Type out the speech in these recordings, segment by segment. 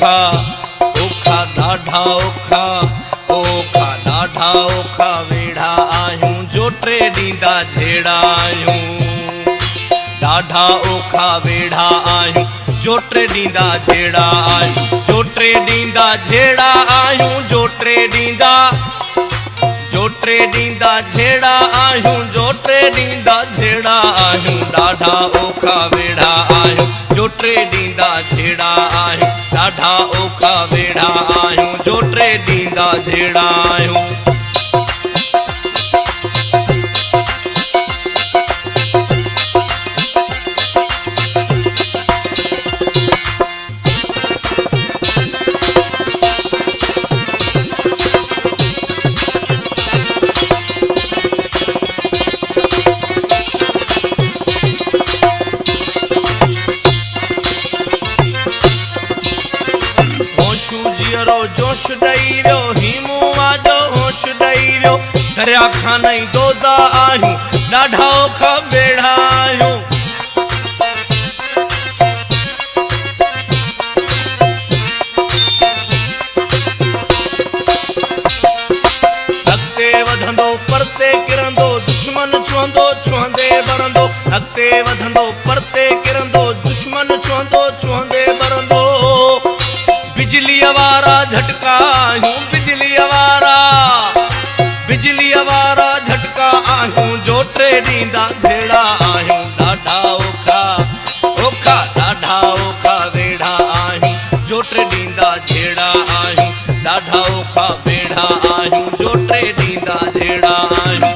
ओखा ओखा ॾाढा ओखा ओखा ॾाढा ओखा वेड़ा आहियूं जो टे ॾींदा झेड़ा आहियूं ॾाढा ओखा वेड़ा आहियूं जो टे ॾींदा झेड़ा आहियूं जो टे ॾींदा झेड़ा आहियूं जो टे ॾींदा झेड़ा आहियूं जो टे ॾींदा झेड़ा आहियूं ॾाढा ओखा वेड़ा आहियूं जो टे ॾींदा झेड़ा आहियूं ॾाढा ओखा वेड़ा आहियूं जो टे ॾींदा झेड़ा आहियूं जोश ॾई वियो हीमू वाजो होश ॾई वियो दरिया खानई दोदा आहियूं ॾाढा ओखा वेड़ा आहियूं अॻिते वधंदो परते किरंदो दुश्मन छुहंदो छुहंदे बरंदो अॻिते वधंदो परते किरंदो दुश्मन छुहंदो छुहंदे बरंदो बिजलीअ वारा झटका आहियूं बिजलीअ वारा झटका आहियूं जो टे ॾींदा झेड़ा आहियूं ॾाढा ओखा ओखा ॾाढा ओखा वेड़ा आहियूं जो टे ॾींदा झेड़ा आहियूं ॾाढा ओखा वेड़ा आहियूं जो टे ॾींदा झेड़ा आहियूं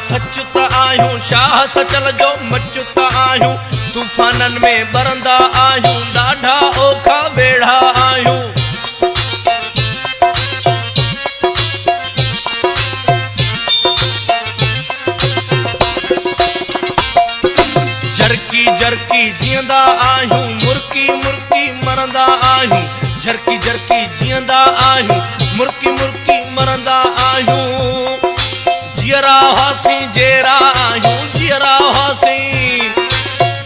सच त आहियूं शाह सचल जो मच त आहियूं तूफाननि में बरंदा आहियूं ॾाढा ओखा वेड़ा आहियूं झरकी झरकी जीअंदा आहियूं मुर्की मुर्की मरंदा आहियूं झरकी झरकी जीअंदा आहियूं मुर्की मुर्की मरंदा आहियूं जियरा हासी जेरा आहियूं जियरा हासी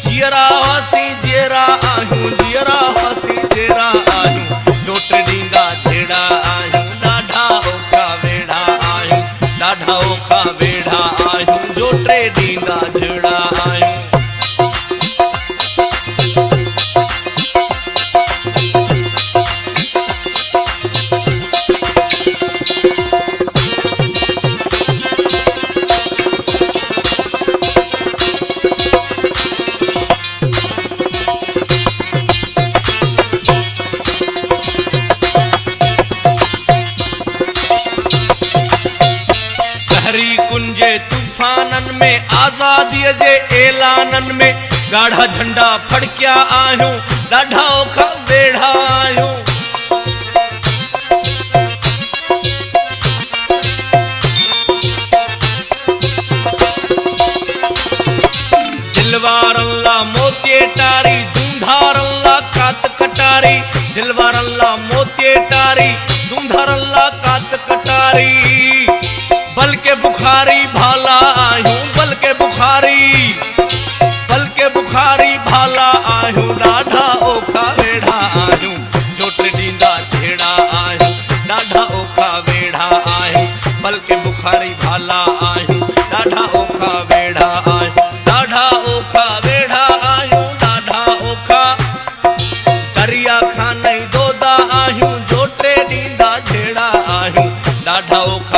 जेरा आहियूं जियरा हासी जेरा आहियूं जो टे ॾींदा झेड़ा आहियूं ॾाढा ओखा वेड़ा आहियूं ॾाढा ओखा वेड़ा आहियूं जो टे ॾींदा झेड़ा आहियूं कुंजे तूफाननि में आज़ादीअ जे ऐलाननि में ॻाढ़ा झंडा फड़किया आहियूं ॾाढा ओखा वेड़ा आहियूं दिलवारनि ला मोतीअ टारी दूंधारनि ला कात कटारी दिलवारनि ला मोतीअ टारी दूंधारनि ला कात कटारी बल्कि बुखारी भाला आहियूं बल्कि बुखारी भाला आहियूं ॾाढा ओखा वेड़ा आहियूं जो टे ॾींदा झेड़ा आहियूं ॾाढा ओखा वेड़ा आहियूं बल्कि बुखारी भाला आहियूं ॾाढा ओखा वेड़ा आहियूं ॾाढा ओखा वेड़ा आहियूं ॾाढा ओखा दरिया खानई दोदा आहियूं जो टे ॾींदा झेड़ा आहियूं ॾाढा ओखा